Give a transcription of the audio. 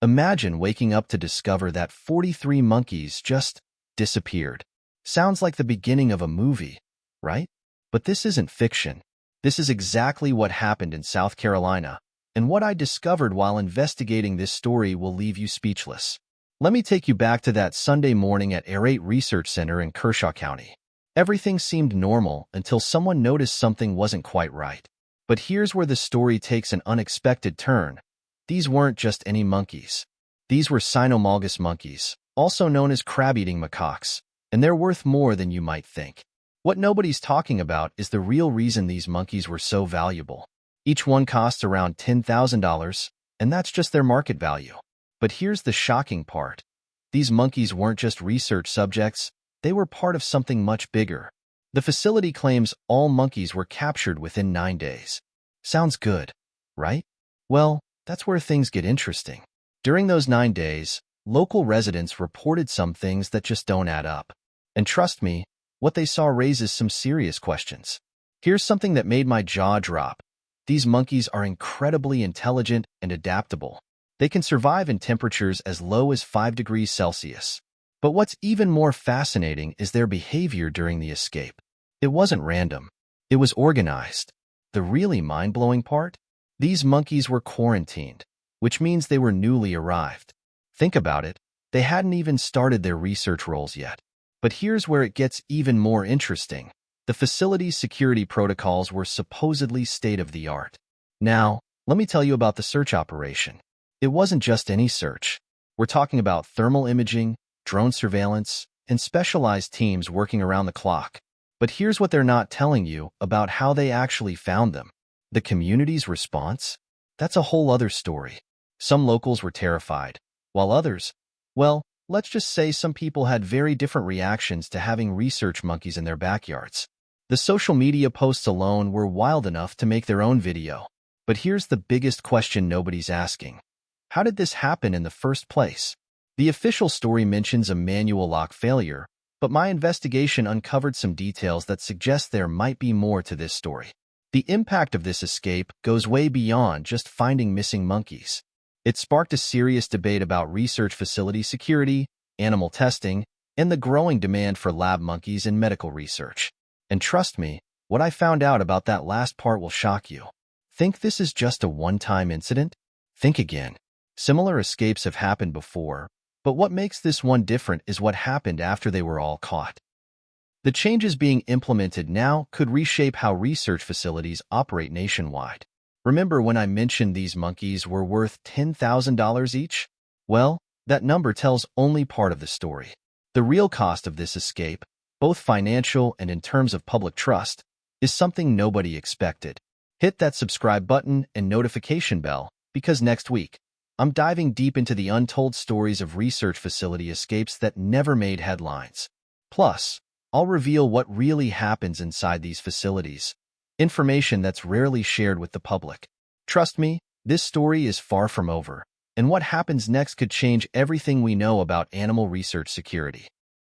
Imagine waking up to discover that 43 monkeys just disappeared. Sounds like the beginning of a movie, right? But this isn't fiction. This is exactly what happened in South Carolina, and what I discovered while investigating this story will leave you speechless. Let me take you back to that Sunday morning at Air 8 Research Center in Kershaw County. Everything seemed normal until someone noticed something wasn't quite right. But here's where the story takes an unexpected turn. These weren't just any monkeys. These were cynomolgus monkeys, also known as crab-eating macaques, and they're worth more than you might think. What nobody's talking about is the real reason these monkeys were so valuable. Each one costs around $10,000, and that's just their market value. But here's the shocking part. These monkeys weren't just research subjects, they were part of something much bigger. The facility claims all monkeys were captured within 9 days. Sounds good, right? Well, that's where things get interesting. During those 9 days, local residents reported some things that just don't add up. And trust me, what they saw raises some serious questions. Here's something that made my jaw drop. These monkeys are incredibly intelligent and adaptable. They can survive in temperatures as low as 5 degrees Celsius. But what's even more fascinating is their behavior during the escape. It wasn't random. It was organized. The really mind-blowing part? These monkeys were quarantined, which means they were newly arrived. Think about it. They hadn't even started their research roles yet. But here's where it gets even more interesting. The facility's security protocols were supposedly state-of-the-art. Now, let me tell you about the search operation. It wasn't just any search. We're talking about thermal imaging, drone surveillance, and specialized teams working around the clock. But here's what they're not telling you about how they actually found them. The community's response? That's a whole other story. Some locals were terrified, while others, well, let's just say some people had very different reactions to having research monkeys in their backyards. The social media posts alone were wild enough to make their own video. But here's the biggest question nobody's asking. How did this happen in the first place? The official story mentions a manual lock failure, but my investigation uncovered some details that suggest there might be more to this story. The impact of this escape goes way beyond just finding missing monkeys. It sparked a serious debate about research facility security, animal testing, and the growing demand for lab monkeys in medical research. And trust me, what I found out about that last part will shock you. Think this is just a one-time incident? Think again. Similar escapes have happened before, but what makes this one different is what happened after they were all caught. The changes being implemented now could reshape how research facilities operate nationwide. Remember when I mentioned these monkeys were worth $10,000 each? Well, that number tells only part of the story. The real cost of this escape, both financial and in terms of public trust, is something nobody expected. Hit that subscribe button and notification bell, because next week, I'm diving deep into the untold stories of research facility escapes that never made headlines. Plus, I'll reveal what really happens inside these facilities, information that's rarely shared with the public. Trust me, this story is far from over, and what happens next could change everything we know about animal research security.